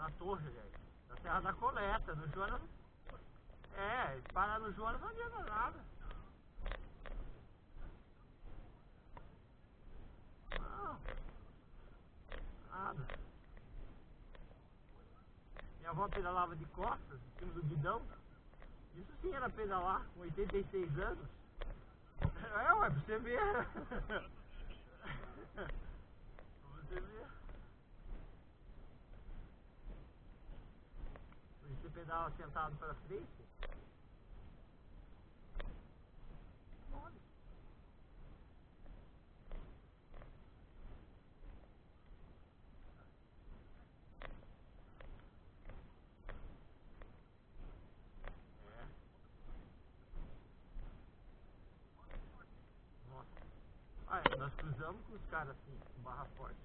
na torre, aliás, da Serra da Coleta, no Joana. É, parar no Joana não adianta nada. Não, nada. Minha avó pedalava de costas, em cima do guidão. Isso sim era pedalar, com 86 anos. É, ué, pra você ver. Pra você ver. Você pedala sentado para frente. Olha. É. Nossa. Ah, é, nós cruzamos com os caras assim, com barra forte.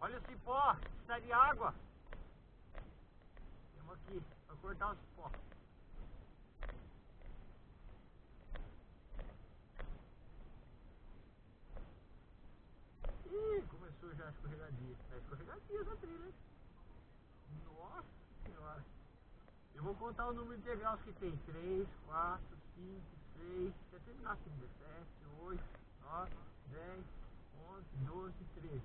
Olha o cipó, está de água. Temos aqui, para cortar o cipó. Ih, começou já a escorregadia. É escorregadia essa trilha, hein? Nossa senhora. Eu vou contar o número de degraus que tem. 3, 4, 5, 6, até terminar assim. 17, 8, 9, 10, 11, 12, 13.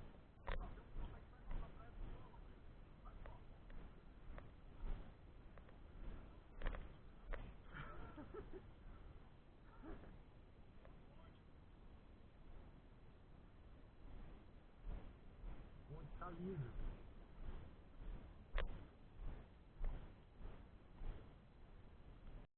Onde está livre?